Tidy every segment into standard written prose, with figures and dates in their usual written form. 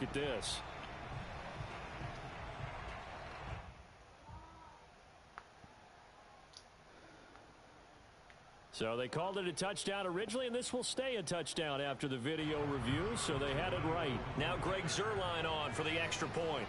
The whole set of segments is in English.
look at this. So they called it a touchdown originally, and this will stay a touchdown after the video review, so they had it right. Now Greg Zuerlein on for the extra point.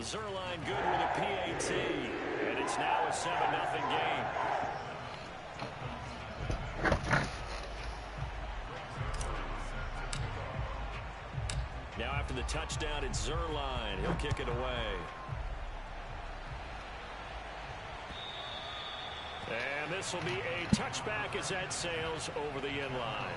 Zuerlein good with a PAT, and it's now a 7-0 game. Now after the touchdown, it's Zuerlein. He'll kick it away. And this will be a touchback as that sails over the end line.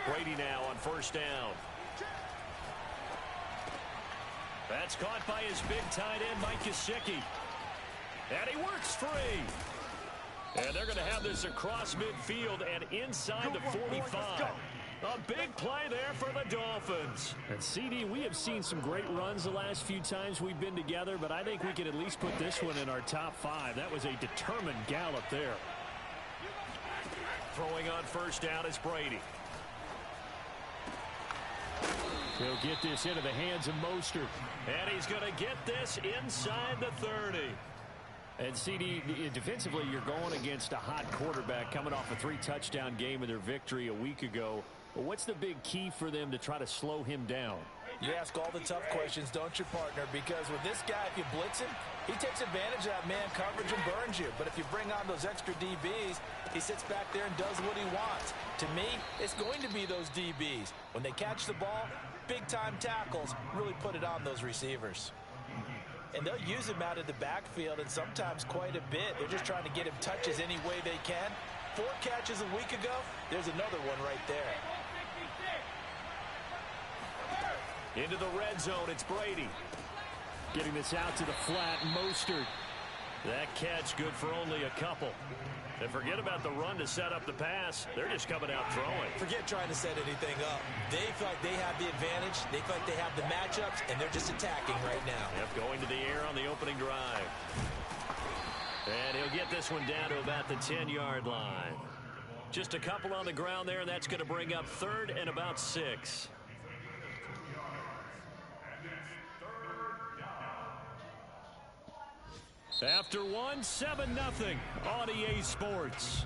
Brady now on first down. That's caught by his big tight end, Mike Gesicki. And he works free. And they're going to have this across midfield and inside the 45. A big play there for the Dolphins. And CD, we have seen some great runs the last few times we've been together, but I think we can at least put this one in our top 5. That was a determined gallop there. Throwing on first down is Brady. He'll get this into the hands of Mostert. And he's going to get this inside the 30. And CD, defensively, you're going against a hot quarterback coming off a 3-touchdown game in their victory a week ago. But what's the big key for them to try to slow him down? You ask all the tough questions, don't you, partner? Because with this guy, if you blitz him, he takes advantage of that man coverage and burns you. But if you bring on those extra DBs, he sits back there and does what he wants. To me, it's going to be those DBs. When they catch the ball, big-time tackles really put it on those receivers. And they'll use him out of the backfield, and sometimes quite a bit. They're just trying to get him touches any way they can. 4 catches a week ago, there's another one right there. Into the red zone, it's Brady. Getting this out to the flat, Mostert. That catch good for only a couple. And forget about the run to set up the pass. They're just coming out throwing. Forget trying to set anything up. They feel like they have the advantage. They feel like they have the matchups, and they're just attacking right now. Yep, going to the air on the opening drive. And he'll get this one down to about the 10-yard line. Just a couple on the ground there, and that's going to bring up 3rd and about 6. After 1, 7-0 on EA Sports.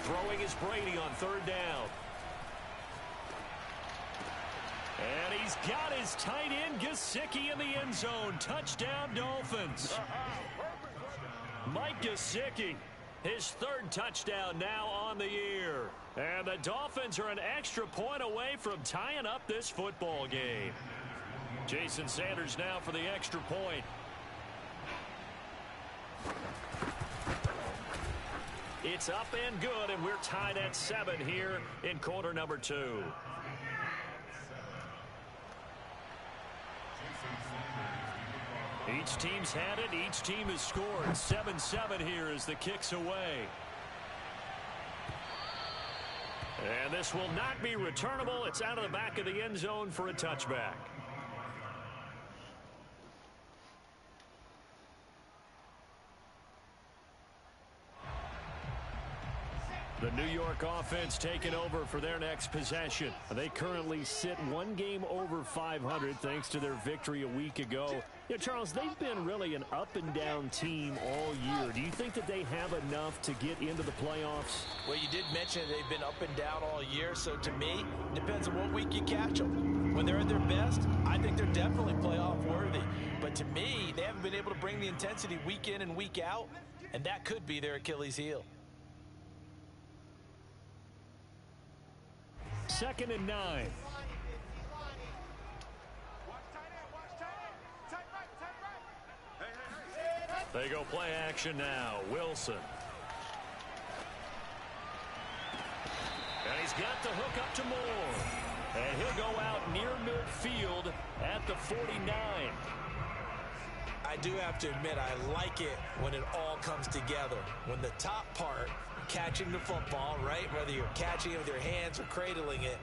Throwing is Brady on 3rd down. And he's got his tight end, Gesicki, in the end zone. Touchdown, Dolphins. Mike Gesicki, his 3rd touchdown now on the year. And the Dolphins are an extra point away from tying up this football game. Jason Sanders now for the extra point. It's up and good, and we're tied at 7 here in quarter number 2. Each team's had it. Each team has scored. 7-7 here as the kick's away. And this will not be returnable. It's out of the back of the end zone for a touchback. The New York offense taking over for their next possession. They currently sit one game over 500 thanks to their victory a week ago. Yeah, Charles, they've been really an up-and-down team all year. Do you think that they have enough to get into the playoffs? Well, you did mention they've been up and down all year, so to me, it depends on what week you catch them. When they're at their best, I think they're definitely playoff worthy. But to me, they haven't been able to bring the intensity week in and week out, and that could be their Achilles heel. 2nd and 9. They go play action now. Wilson. And he's got the hook up to Moore. And he'll go out near midfield at the 49. I do have to admit, I like it when it all comes together. When the top part, catching the football, right, whether you're catching it with your hands or cradling it,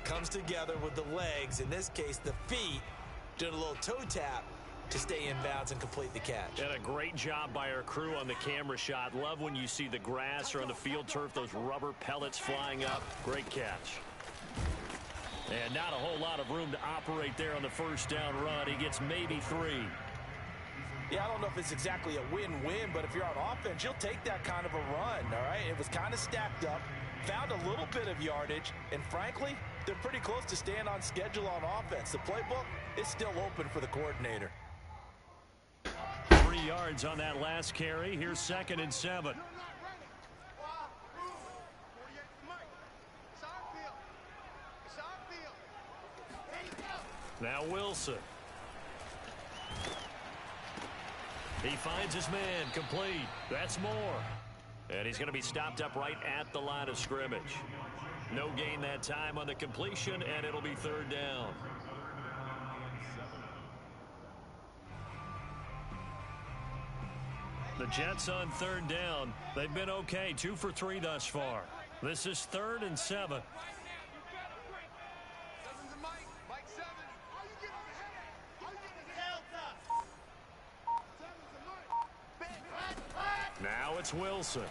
comes together with the legs, in this case the feet, doing a little toe tap to stay in bounds and complete the catch. And a great job by our crew on the camera shot. Love when you see the grass or on the field turf, those rubber pellets flying up. Great catch. And not a whole lot of room to operate there on the first down run. He gets maybe 3. Yeah, I don't know if it's exactly a win-win, but if you're on offense, you'll take that kind of a run, all right? It was kind of stacked up, found a little bit of yardage, and frankly, they're pretty close to staying on schedule on offense. The playbook is still open for the coordinator. 3 yards on that last carry. Here's 2nd and 7. Now Wilson. He finds his man, complete. That's Moore. And he's going to be stopped up right at the line of scrimmage. No gain that time on the completion, and it'll be 3rd down. The Jets on 3rd down. They've been okay, 2 for 3 thus far. This is 3rd and 7. Now it's Wilson.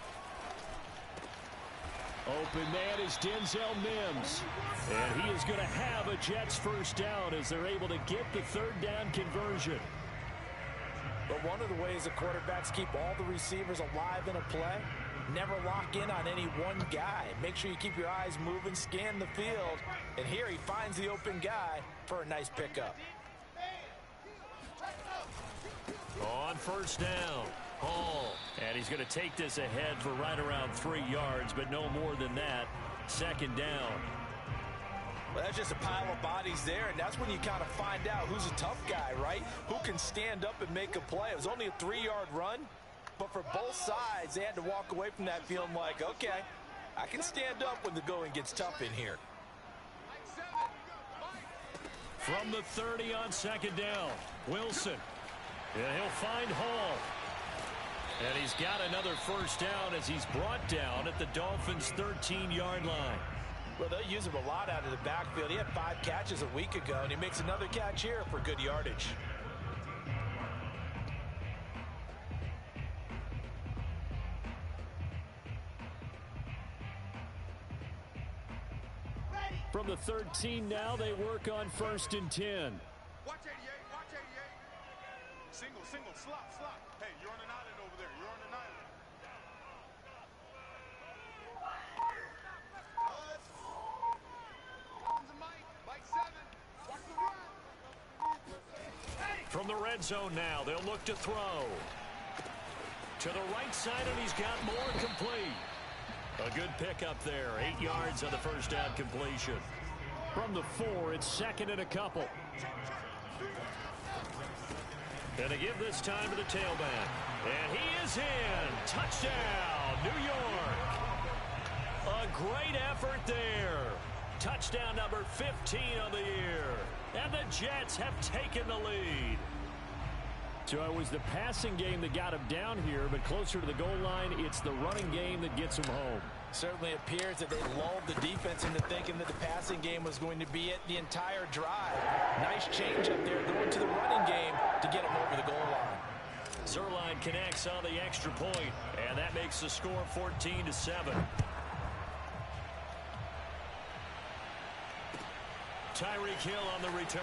Open man is Denzel Mims. And he is going to have a Jets first down as they're able to get the 3rd down conversion. But one of the ways the quarterbacks keep all the receivers alive in a play, never lock in on any one guy. Make sure you keep your eyes moving, scan the field. And here he finds the open guy for a nice pickup. On first down, Hall. And he's going to take this ahead for right around 3 yards, but no more than that. 2nd down. Well, that's just a pile of bodies there, and that's when you kind of find out who's a tough guy, right? Who can stand up and make a play. It was only a 3-yard run, but for both sides, they had to walk away from that feeling like, okay, I can stand up when the going gets tough in here. From the 30 on 2nd down, Wilson. Yeah, he'll find Hall. And he's got another first down as he's brought down at the Dolphins' 13-yard line. Well, they'll use him a lot out of the backfield. He had 5 catches a week ago, and he makes another catch here for good yardage. From the 13 now, they work on 1st and 10. Watch 88, watch 88. Single, slot. Hey, you're on an island over there. You're on an island. From the red zone now, they'll look to throw. To the right side, and he's got more complete. A good pickup there. 8 yards on the first down completion. From the 4, it's 2nd and a couple. And they give this time to the tailback. And he is in. Touchdown, New York. A great effort there. Touchdown number 15 of the year. And the Jets have taken the lead. So it was the passing game that got him down here, but closer to the goal line, it's the running game that gets him home. Certainly appears that they lulled the defense into thinking that the passing game was going to be it the entire drive. Nice change up there going to the running game to get him over the goal line. Zerline connects on the extra point, and that makes the score 14-7. Tyreek Hill on the return.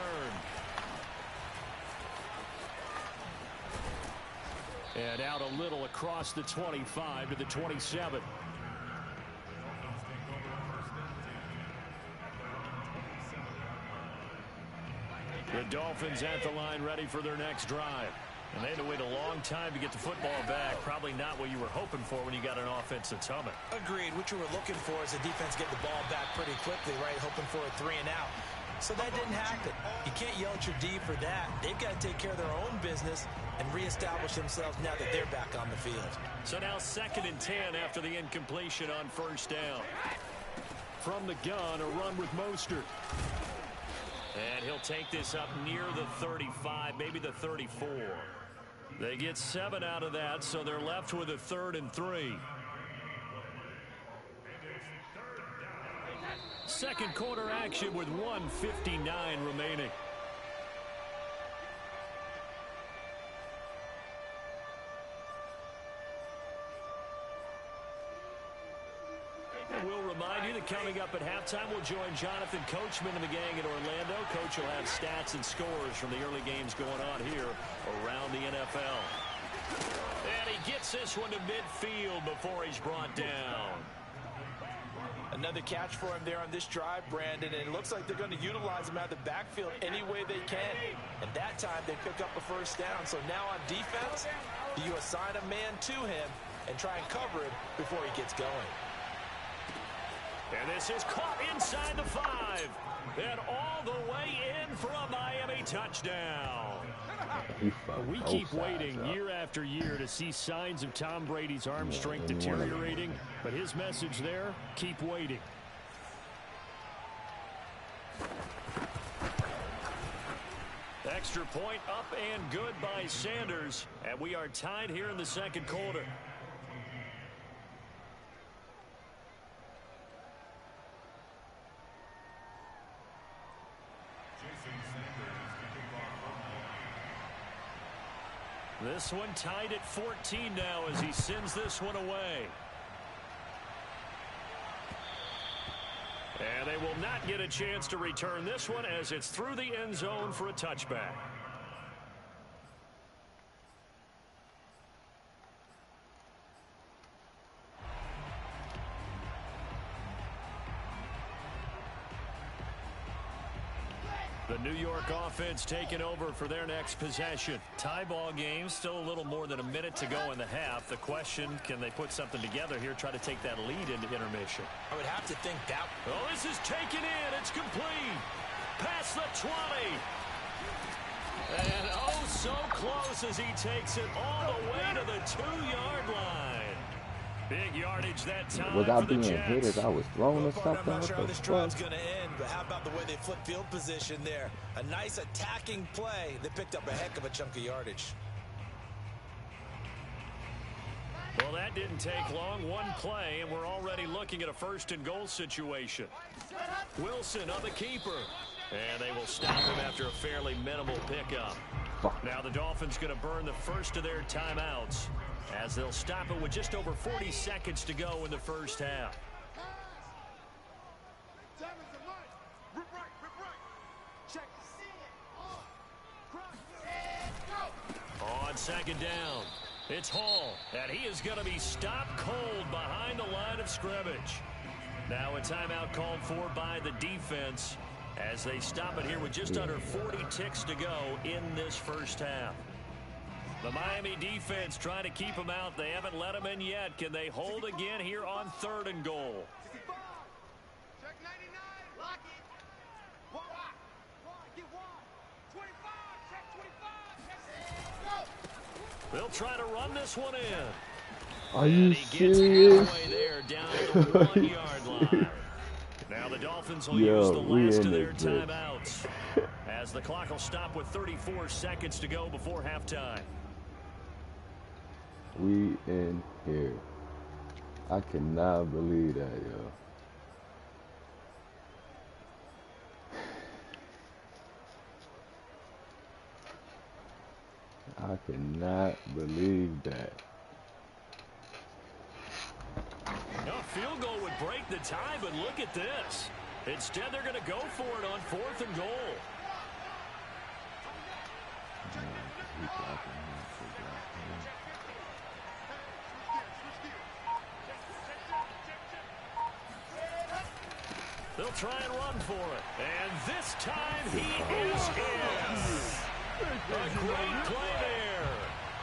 And out a little across the 25 to the 27. The Dolphins at the line ready for their next drive. And they had to wait a long time to get the football back. Probably not what you were hoping for when you got an offense that's humming. Agreed. What you were looking for is the defense get the ball back pretty quickly, right? Hoping for a 3 and out. So that didn't happen. You can't yell at your D for that. They've got to take care of their own business and reestablish themselves now that they're back on the field. So now 2nd and 10 after the incompletion on 1st down. From the gun, a run with Mostert. And he'll take this up near the 35, maybe the 34. They get 7 out of that, so they're left with a 3rd and 3. Second quarter action with 1:59 remaining. And we'll remind you that coming up at halftime, we'll join Jonathan Coachman and the gang in Orlando. Coach will have stats and scores from the early games going on here around the NFL. And he gets this one to midfield before he's brought down. Another catch for him there on this drive, Brandon, and it looks like they're going to utilize him out of the backfield any way they can. And that time they pick up a 1st down. So now on defense, you assign a man to him and try and cover him before he gets going. And this is caught inside the 5. And all the way in for a Miami touchdown. We keep waiting year after year to see signs of Tom Brady's arm strength deteriorating. But his message there, keep waiting. Extra point up and good by Sanders. And we are tied here in the 2nd quarter. This one tied at 14 now as he sends this one away. And they will not get a chance to return this one as it's through the end zone for a touchback. The New York offense taking over for their next possession. Tie ball game, still a little more than a minute to go in the half. The question, can they put something together here, try to take that lead into intermission? I would have to think that. Oh, this is taken in. It's complete. Past the 20. And oh, so close as he takes it all the way to the 2-yard line. Big yardage that time. Was I being hit as I was thrown or something? I'm not sure how this drive's going to end, but how about the way they flip field position there? A nice attacking play. They picked up a heck of a chunk of yardage. Well, that didn't take long. One play, and we're already looking at a 1st and goal situation. Wilson on the keeper. And they will stop him after a fairly minimal pickup. Now the Dolphins going to burn the first of their timeouts, as they'll stop it with just over 40 seconds to go in the 1st half. On 2nd down, it's Hall, and he is going to be stopped cold behind the line of scrimmage. Now a timeout called for by the defense as they stop it here with just under 40 ticks to go in this 1st half. The Miami defense trying to keep them out. They haven't let them in yet. Can they hold again here on 3rd and goal? Check 99. Lock it. One. Get 1. 25. Check 25. They'll try to run this one in. Are you serious? Halfway there, down to the 1-yard line. Now the Dolphins will use the last of their timeouts as the clock will stop with 34 seconds to go before halftime. We in here. I cannot believe that, yo. I cannot believe that. A field goal would break the tie, but look at this. Instead, they're going to go for it on 4th and goal. They'll try and run for it. And this time he is in. A great play there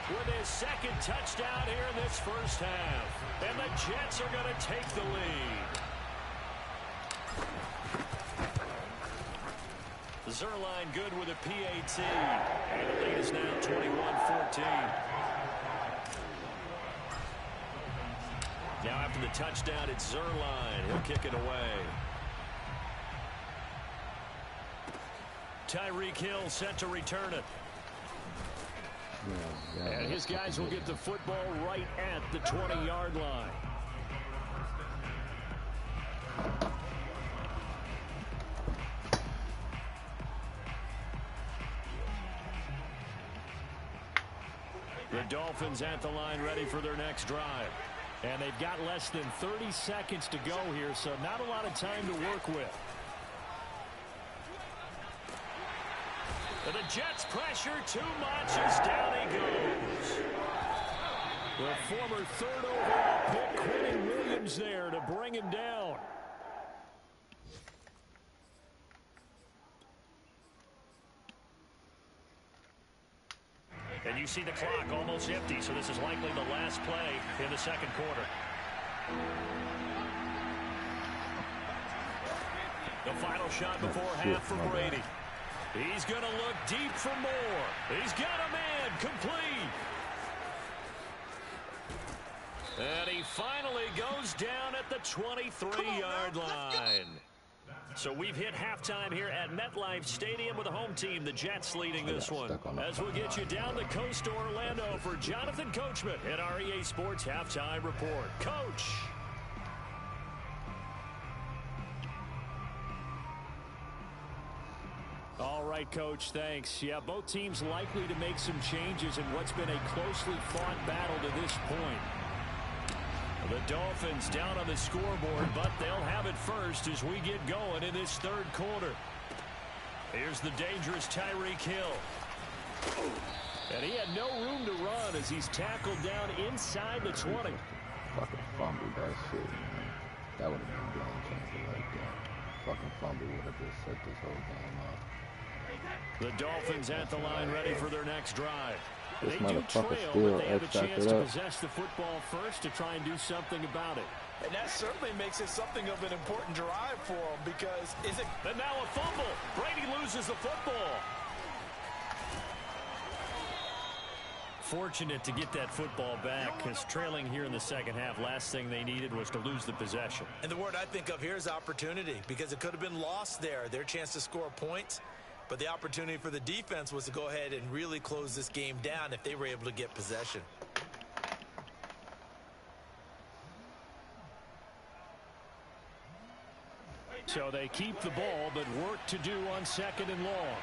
with his 2nd touchdown here in this first half. And the Jets are going to take the lead. Zerline good with a PAT. And the lead is now 21-14. Now after the touchdown, it's Zerline. He'll kick it away. Tyreek Hill set to return it. And his guys will get the football right at the 20-yard line. The Dolphins at the line ready for their next drive. And they've got less than 30 seconds to go here, so not a lot of time to work with. And the Jets pressure too much as down he goes. The former 3rd overall pick, Quentin Williams, there to bring him down. And you see the clock almost empty, so this is likely the last play in the 2nd quarter. The final shot before half for Brady. He's going to look deep for more. He's got a man complete. And he finally goes down at the 23-yard line. So we've hit halftime here at MetLife Stadium with the home team, the Jets, leading this one. As we'll get you down the coast to Orlando for Jonathan Coachman at our EA Sports Halftime Report. Coach. All right, Coach, thanks. Yeah, both teams likely to make some changes in what's been a closely fought battle to this point. The Dolphins down on the scoreboard, but they'll have it first as we get going in this 3rd quarter. Here's the dangerous Tyreek Hill. And he had no room to run as he's tackled down inside the 20. Fucking fumble that shit, man. That would have been a game changer right there. Fucking fumble would have just set this whole game up. The Dolphins at the line ready for their next drive. This They do trail, but they have a chance to possess the football first to try and do something about it. And that certainly makes it something of an important drive for them because is it... And now a fumble. Brady loses the football. Fortunate to get that football back because trailing here in the 2nd half, last thing they needed was to lose the possession. And the word I think of here is opportunity because it could have been lost there. Their chance to score points. But the opportunity for the defense was to go ahead and really close this game down if they were able to get possession. So they keep the ball, but work to do on 2nd and long.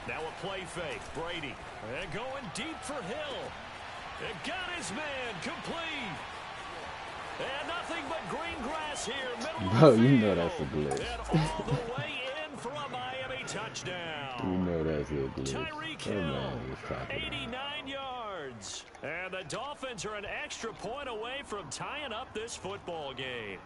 Now a play fake. Brady. And going deep for Hill. And got his man complete. And nothing but green grass here. Bro, you know that's a glitch. And all the way in for a Miami touchdown. You know that's a glitch. Tyreek Hill, 89 yards. And the Dolphins are an extra point away from tying up this football game.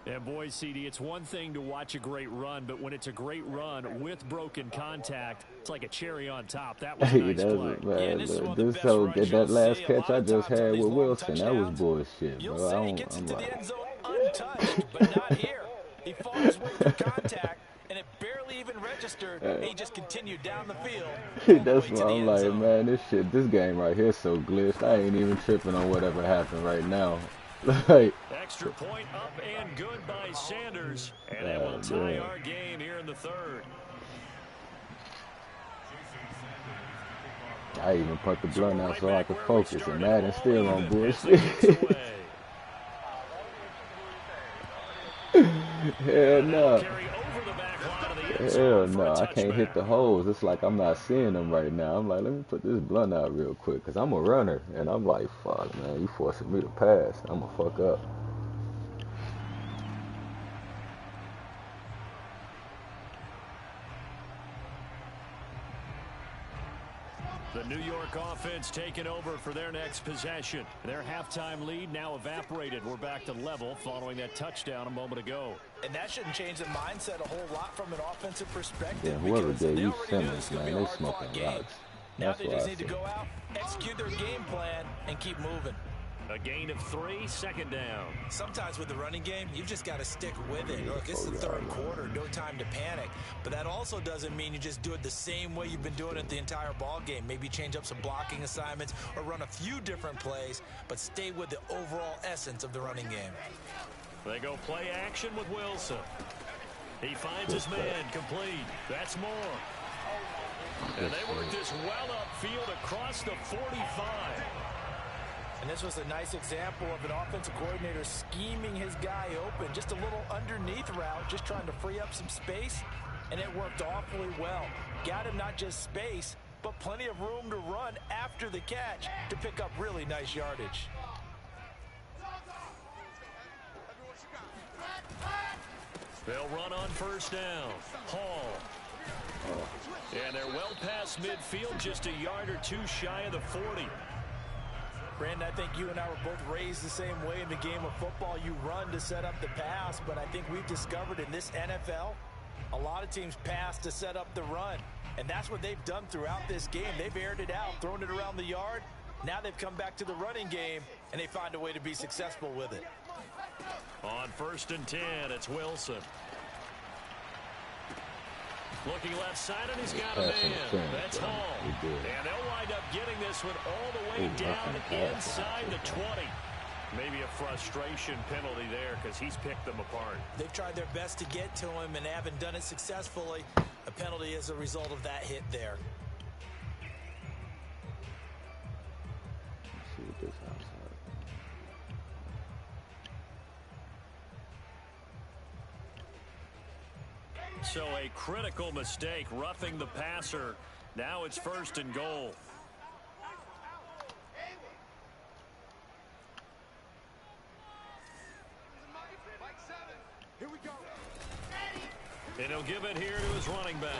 And boy, CD, it's one thing to watch a great run, but when it's a great run with broken contact, it's like a cherry on top. That was a nice play. Man, that last catch I just had with Wilson, that was bullshit, You'll bro. say he gets into the end zone untouched, but not here. He fought his way through contact, and it barely even registered, and he just continued down the field. That's why I'm like, man, this game right here is so glitched. I ain't even tripping on whatever happened right now. Like, extra point up and good by Sanders, and it will tie our game here in the 3rd. I even put the blunt out so I could focus, and Madden still on bullshit. Hell no. Hell no, I can't hit the holes. It's like I'm not seeing them right now. I'm like, let me put this blunt out real quick, because I'm a runner, and I'm like, fuck, man, you forcing me to pass. I'm going to fuck up. New York offense taking over for their next possession. Their halftime lead now evaporated. We're back to level following that touchdown a moment ago. And that shouldn't change the mindset a whole lot from an offensive perspective. Yeah, whoever because gave they you already knew this Simmons, was going to man, be a they hard-fought smoking game. rocks. Now That's they what just I need to said. go out, execute their game plan, and keep moving. A gain of 3, second down. Sometimes with the running game, you've just got to stick with it. Look, it's the third quarter, no time to panic. But that also doesn't mean you just do it the same way you've been doing it the entire ball game. Maybe change up some blocking assignments or run a few different plays, but stay with the overall essence of the running game. They go play action with Wilson. He finds his man complete. That's more. And they work this well upfield across the 45. And this was a nice example of an offensive coordinator scheming his guy open. Just a little underneath route, just trying to free up some space, and it worked awfully well. Got him not just space, but plenty of room to run after the catch to pick up really nice yardage. They'll run on first down. Hall. And they're well past midfield, just a yard or two shy of the 40. Brandon, I think you and I were both raised the same way in the game of football. You run to set up the pass, but I think we've discovered in this NFL, a lot of teams pass to set up the run. And that's what they've done throughout this game. They've aired it out, thrown it around the yard. Now they've come back to the running game, and they find a way to be successful with it. On first and 10, it's Wilson. Looking left side, and he's got a man. That's Hall. And they'll wind up getting this one all the way down inside the 20. Maybe a frustration penalty there because he's picked them apart. They've tried their best to get to him and haven't done it successfully. A penalty is a result of that hit there. Let's see what this outside. So a critical mistake, roughing the passer. Now it's first and goal. Here we go. And he'll give it here to his running back.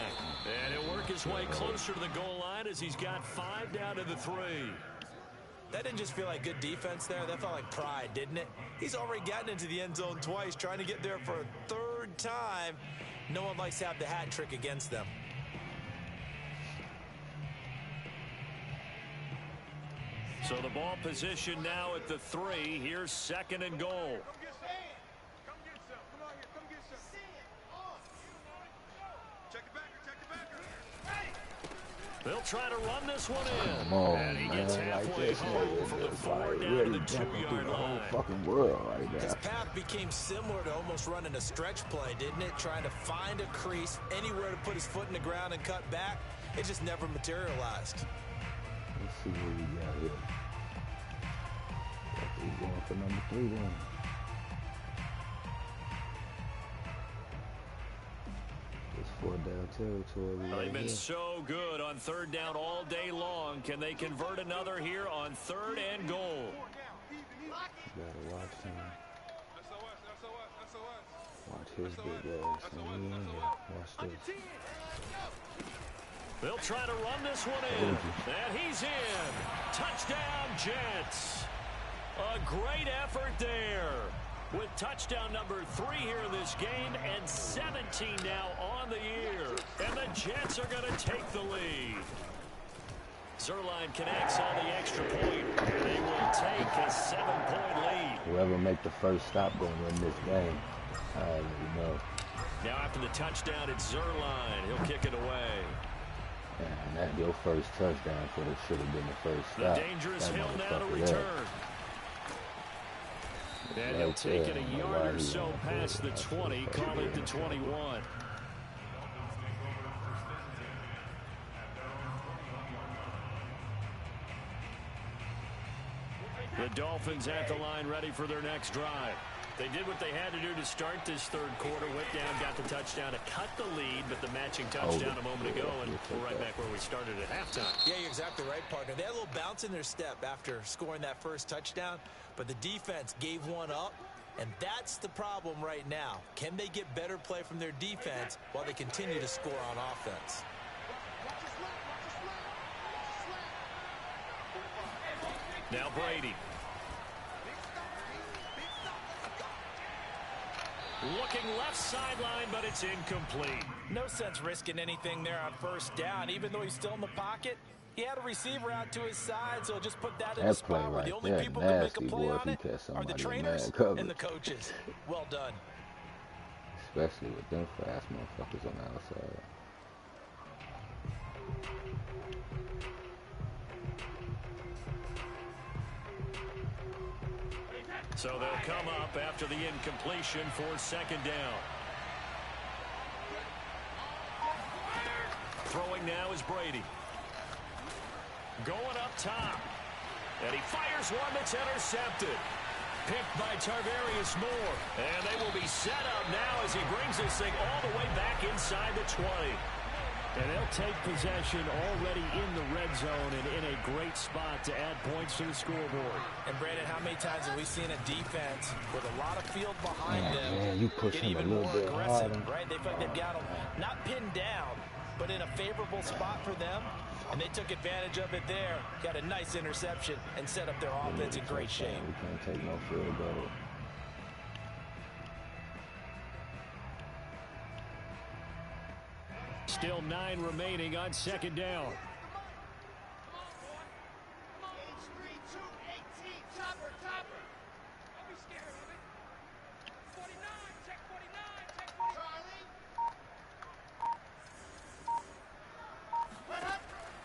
And he'll work his way closer to the goal line as he's got 5 down to the 3. That didn't just feel like good defense there. That felt like pride, didn't it? He's already gotten into the end zone twice, trying to get there for a third time. No one likes to have the hat trick against them. So the ball position now at the 3. Here's second and goal. Come get some. Come on here. Come get some. Check it back. Check it back. They'll try to run this one in. Come on, and he man. gets Like halfway this, home from the 4 like down to really the jumping through 2-yard the whole line. fucking world right His now. path became similar to almost running a stretch play, didn't it? Trying to find a crease, anywhere to put his foot in the ground and cut back. It just never materialized. Let's see what we got here. He's going for number 3 then. It's 4-down territory They've right been here. so good on third down all day long. Can they convert another here on third and goal? Gotta watch him. SOS. Watch his big ass. Watch this. They'll try to run this one in. And he's in. Touchdown, Jets. A great effort there. With touchdown number 3 here in this game and 17 now on the year. And the Jets are going to take the lead. Zerline connects on the extra point. They will take a 7-point lead. Whoever make the first stop gonna win this game. I already know. Now after the touchdown, it's Zerline. He'll kick it away. And that's your first touchdown for it should have been the first The stop. dangerous That Hill now to motherfucker return. And he'll Right take it there. a yard or so past the 20, call it the 21. The Dolphins at the line ready for their next drive. They did what they had to do to start this third quarter. Went down, got the touchdown to cut the lead, but the matching touchdown a moment ago, and we're right back where we started at halftime. Yeah, you're exactly right, partner. They had a little bounce in their step after scoring that first touchdown, but the defense gave one up, and that's the problem right now. Can they get better play from their defense while they continue to score on offense? Now Brady. Looking left sideline, but it's incomplete. No sense risking anything there on first down. Even though he's still in the pocket, he had a receiver out to his side, so just put that in a spot where the only people who can make a play on it are the trainers and the coaches. Well done. Especially with them fast motherfuckers on the outside. So they'll come up after the incompletion for second down. Throwing now is Brady. Going up top. And he fires one that's intercepted. Picked by Tarvarius Moore. And they will be set up now as he brings this thing all the way back inside the 20. And they'll take possession already in the red zone and in a great spot to add points to the scoreboard. And, Brandon, how many times have we seen a defense with a lot of field behind them you push get him even a little more bit aggressive, harder. right? They feel like they've got them not pinned down, but in a favorable spot for them. And they took advantage of it there. Got a nice interception and set up their offense in great shape. We can't take no field goal. Still 9 remaining on second down.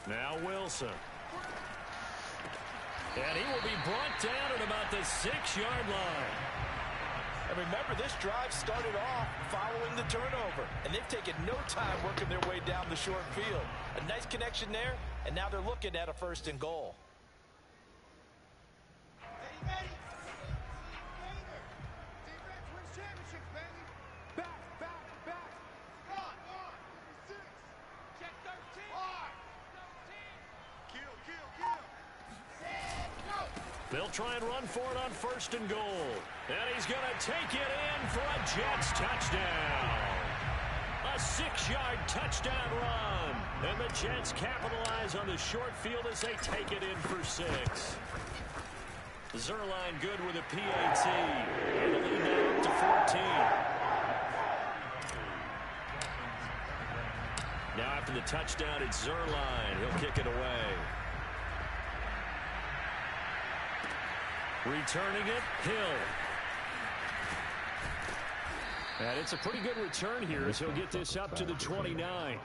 Now Wilson. And he will be brought down at about the 6-yard line. And remember, this drive started off following the turnover, and they've taken no time working their way down the short field. A nice connection there, and now they're looking at a 1st and goal. They'll try and run for it on 1st and goal. And he's going to take it in for a Jets touchdown. A 6-yard touchdown run. And the Jets capitalize on the short field as they take it in for 6. Zerline good with a PAT. And the lead now up to 14. Now after the touchdown, it's Zerline. He'll kick it away. Returning it, Hill. And it's a pretty good return here as he'll get this up to the 29.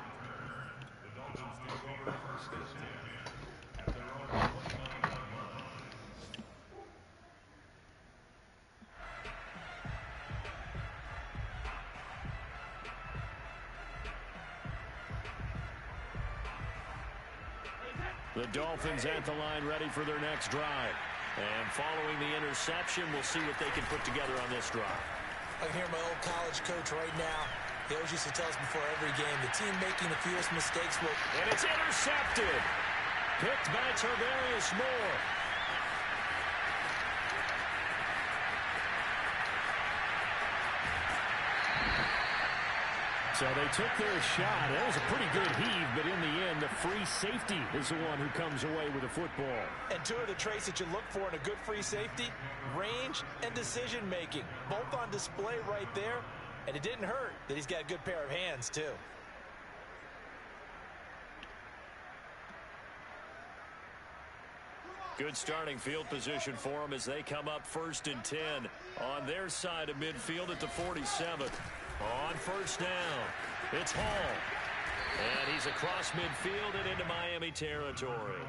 The Dolphins at the line ready for their next drive. And following the interception, we'll see what they can put together on this drive. I can hear my old college coach right now. He always used to tell us before every game, the team making the fewest mistakes will... And it's intercepted. Picked by Tarvarius Moore. So they took their shot. That was a pretty good heave, but in the end, the free safety is the one who comes away with the football. And 2 of the traits that you look for in a good free safety, range and decision-making. Both on display right there, and it didn't hurt that he's got a good pair of hands, too. Good starting field position for them as they come up 1st and 10 on their side of midfield at the 47. On 1st down, it's Hall. And he's across midfield and into Miami territory.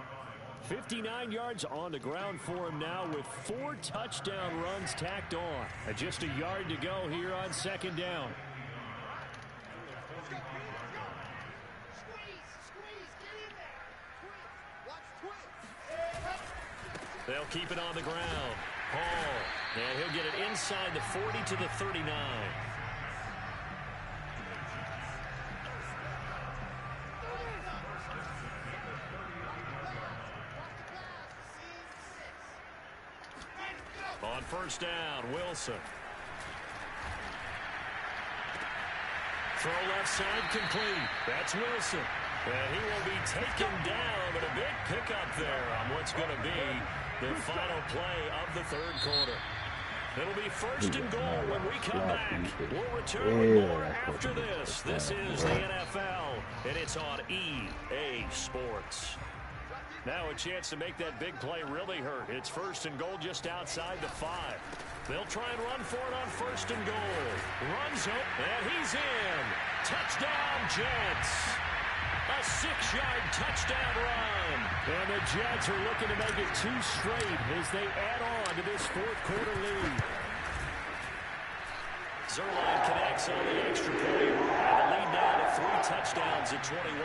59 yards on the ground for him now with 4 touchdown runs tacked on. And just a yard to go here on 2nd down. They'll keep it on the ground. Hall. And he'll get it inside the 40 to the 39. On 1st down, Wilson. Throw left side complete. That's Wilson. And he will be taken down, but a big pickup there on what's going to be The final play of the third quarter. It'll be first and goal when we come back. We'll return with more after this. This is the NFL, and it's on EA Sports. Now a chance to make that big play really hurt. It's first and goal just outside the 5. They'll try and run for it on first and goal. Runs up, and he's in. Touchdown, Jets. A 6-yard touchdown run. And the Jets are looking to make it 2 straight as they add on to this fourth quarter lead. Zerline connects on the extra point. And the lead now to 3 touchdowns at 21.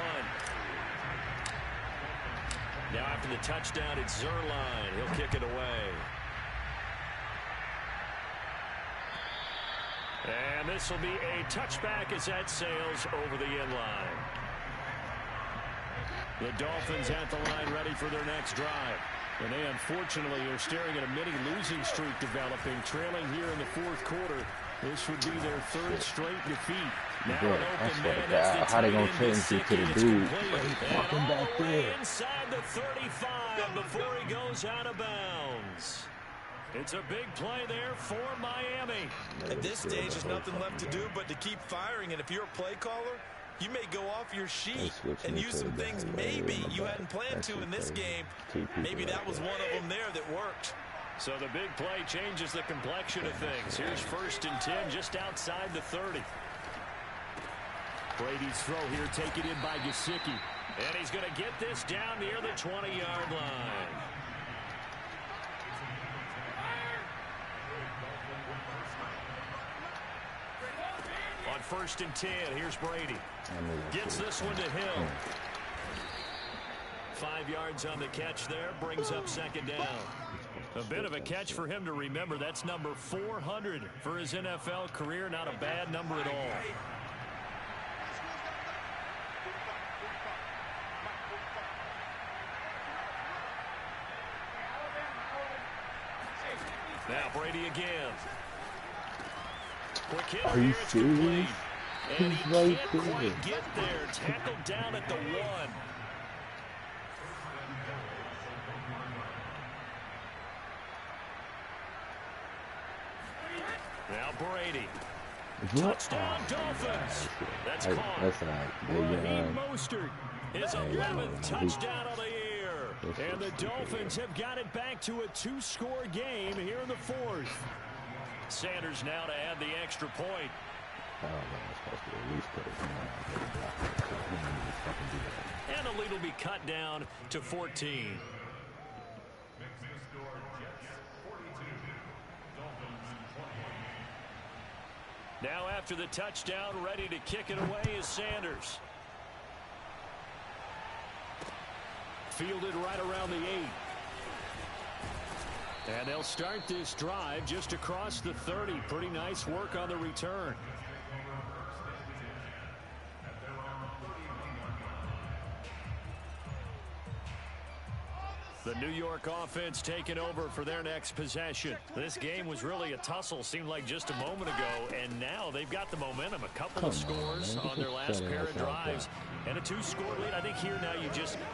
Now after the touchdown, it's Zerline. He'll kick it away. And this will be a touchback as that sails over the end line. The Dolphins at the line ready for their next drive. And they unfortunately are staring at a mini losing streak developing, trailing here in the fourth quarter. This would be their 3rd straight defeat. Now an open man as the how they gonna change it to the dude? Walking back there. Inside the 35 before he goes out of bounds. It's a big play there for Miami. At this stage, there's nothing left to do but to keep firing. And if you're a play caller, you may go off your sheet and use some things maybe you hadn't planned to in this game. Maybe that was one of them there that worked. So the big play changes the complexion of things. Here's first and 10 just outside the 30. Brady's throw here taken in by Gesicki. And he's going to get this down near the 20-yard line. On first and 10, here's Brady. Gets this one to Hill. 5 yards on the catch there, brings up second down. A bit of a catch for him to remember. That's number 400 for his NFL career. Not a bad number at all. Now Brady again. Are you serious? And he can't quite get there. Tackled down at the 1. Now Brady. Touchdown Dolphins. That's caught. Raheem Mostert, his 11th touchdown of the year. And the Dolphins have got it back to a 2-score game here in the 4th. Sanders now to add the extra point. And the lead will be cut down to 14. Now after the touchdown, ready to kick it away is Sanders. Fielded right around the 8. And they'll start this drive just across the 30. Pretty nice work on the return. The New York offense taking over for their next possession. This game was really a tussle, seemed like just a moment ago, and now they've got the momentum. A couple of scores on their last pair of drives, and a 2-score lead. I think here now you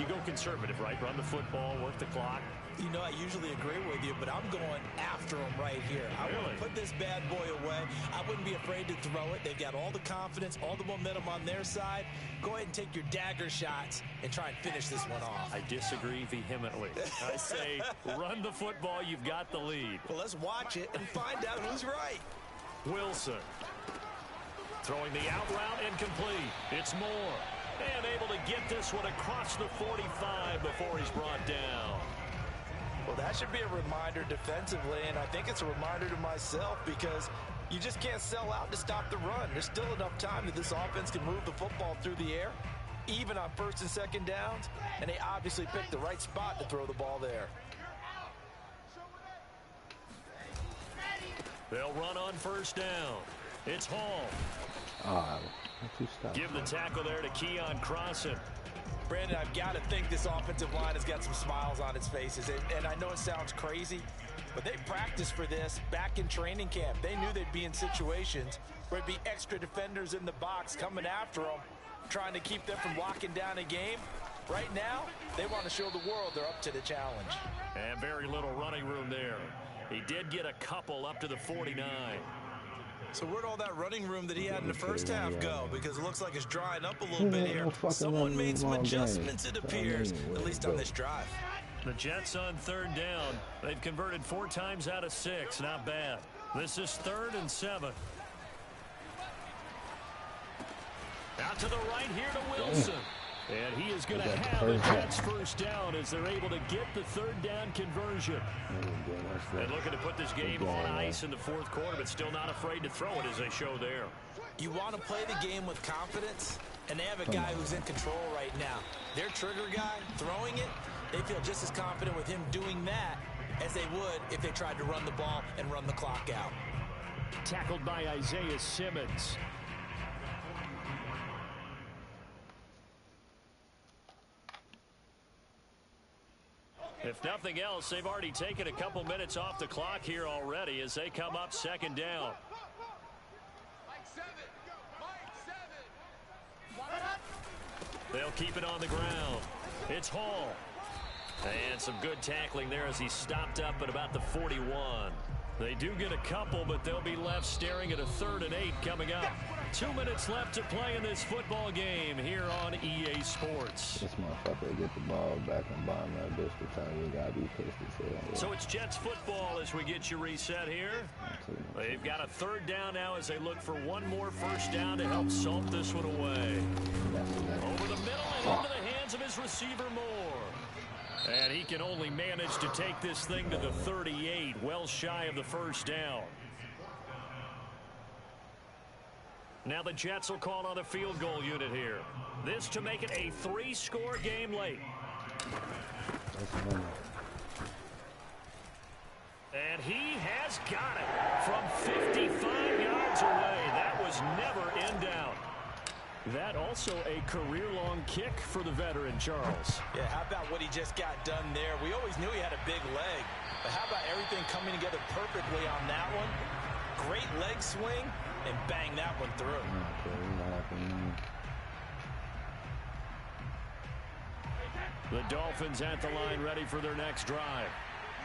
go conservative, right? Run the football, work the clock. You know, I usually agree with you, but I'm going after him right here. I want to put this bad boy away. I wouldn't be afraid to throw it. They've got all the confidence, all the momentum on their side. Go ahead and take your dagger shots and try and finish this one off. I disagree vehemently. I say run the football. You've got the lead. Well, let's watch it and find out who's right. Wilson throwing the out route incomplete. It's Moore. And able to get this one across the 45 before he's brought down. Well, that should be a reminder defensively, and I think it's a reminder to myself because you just can't sell out to stop the run. There's still enough time that this offense can move the football through the air, even on first and second downs, and they obviously picked the right spot to throw the ball there. They'll run on first down. It's Hall. Give the tackle there to Keon Crossan. Brandon, I've got to think this offensive line has got some smiles on its faces. And I know it sounds crazy, but they practiced for this back in training camp. They knew they'd be in situations where there'd be extra defenders in the box coming after them, trying to keep them from locking down a game. Right now, they want to show the world they're up to the challenge. And very little running room there. He did get a couple up to the 49. So where'd all that running room that he had in the first half go? Because it looks like it's drying up a little bit here. Someone made some adjustments, it appears, at least on this drive. The Jets on third down. They've converted 4 times out of 6. Not bad. This is 3rd and 7. Out to the right here to Wilson. And he is going to have the Jets first down as they're able to get the 3rd down conversion. And looking to put this game on ice in the 4th quarter, but still not afraid to throw it as they show there. You want to play the game with confidence, and they have a guy who's in control right now. Their trigger guy throwing it, they feel just as confident with him doing that as they would if they tried to run the ball and run the clock out. Tackled by Isaiah Simmons. If nothing else, they've already taken a couple minutes off the clock here already as they come up 2nd down. They'll keep it on the ground. It's Hall. And some good tackling there as he stopped up at about the 41. They do get a couple, but they'll be left staring at a 3rd and 8 coming up. 2 minutes left to play in this football game here on EA Sports. This motherfucker get the ball back and bomb that bitch to tell you gotta be pissed as hell. Yeah. So it's Jets football as we get you reset here. They've got a 3rd down now as they look for one more first down to help salt this one away. Over the middle and into the hands of his receiver Moore. And he can only manage to take this thing to the 38, well shy of the first down. Now the Jets will call on a field goal unit here. This to make it a 3-score game late. And he has got it from 55 yards away. That was never in doubt. That also a career-long kick for the veteran, Charles. Yeah, how about what he just got done there? We always knew he had a big leg, but how about everything coming together perfectly on that one? Great leg swing, and bang that one through. The Dolphins at the line ready for their next drive.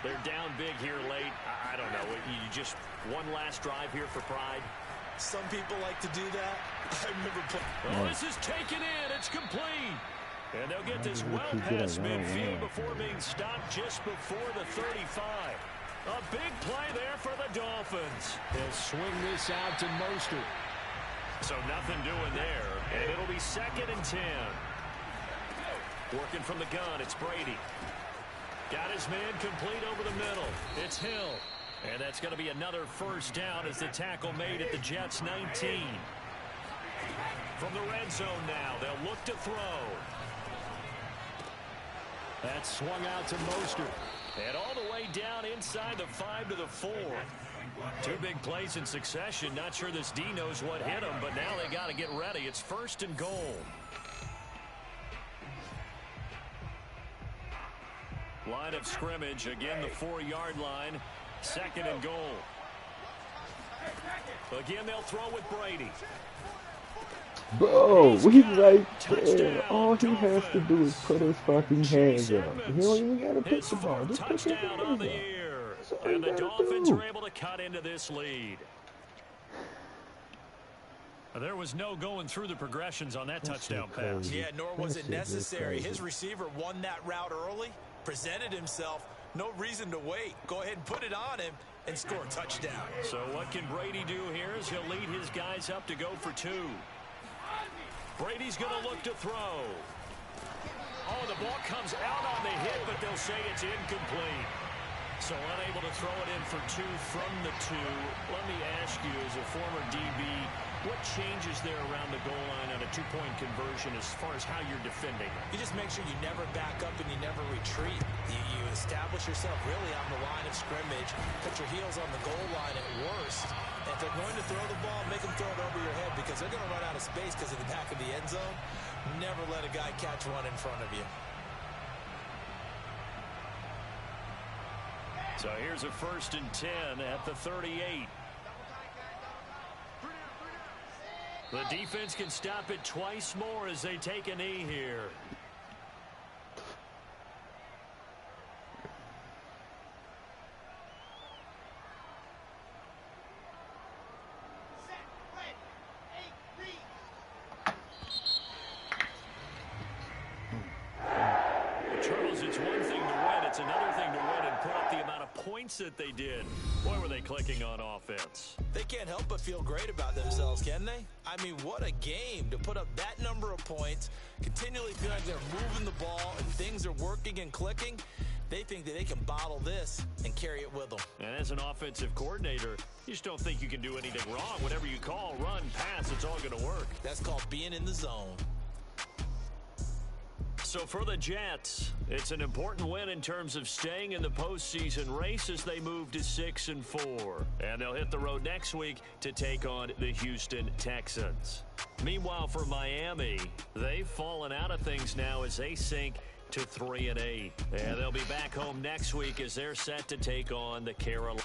They're down big here late. I don't know. You just one last drive here for pride. Some people like to do that. I remember playing. Oh, this is taken in. It's complete. And they'll get this well past midfield before being stopped just before the 35. A big play there for the Dolphins. They'll swing this out to Mostert. So nothing doing there. And it'll be 2nd and 10. Working from the gun, it's Brady. Got his man complete over the middle. It's Hill. And that's going to be another first down as the tackle made at the Jets' 19. From the red zone now, they'll look to throw. That's swung out to Mostert. And all the way down inside the 5 to the 4. 2 big plays in succession. Not sure this D knows what hit him, but now they got to get ready. It's 1st and goal. Line of scrimmage, again the 4-yard line. 2nd and goal. Again, they'll throw with Brady. Bro, he's right there. All he has to do is put his fucking hands up. He don't even got to pitch the ball. Just put your hands up. And the Dolphins are able to cut into this lead. There was no going through the progressions on that touchdown pass. Yeah, nor was it necessary. His receiver won that route early, presented himself. No reason to wait. Go ahead and put it on him and score a touchdown. So what can Brady do here is he'll lead his guys up to go for 2. Brady's going to look to throw. Oh, the ball comes out on the hit, but they'll say it's incomplete. So unable to throw it in for 2 from the 2. Let me ask you, as a former DB, what changes there around the goal line on a 2-point conversion as far as how you're defending? You just make sure you never back up and you never retreat. You establish yourself really on the line of scrimmage, put your heels on the goal line at worst. And if they're going to throw the ball, make them throw it over your head because they're going to run out of space because of the back of the end zone. Never let a guy catch one in front of you. So here's a 1st and 10 at the 38. The defense can stop it twice more as they take a knee here. points that they did. Boy, were they clicking on offense. They can't help but feel great about themselves, can they? I mean, what a game to put up that number of points, continually feel like they're moving the ball and things are working and clicking. They think that they can bottle this and carry it with them. And as an offensive coordinator, you just don't think you can do anything wrong. Whatever you call, run, pass, it's all going to work. That's called being in the zone. So for the Jets, it's an important win in terms of staying in the postseason race as they move to 6-4. And they'll hit the road next week to take on the Houston Texans. Meanwhile, for Miami, they've fallen out of things now as they sink to 3-8. And they'll be back home next week as they're set to take on the Carolina.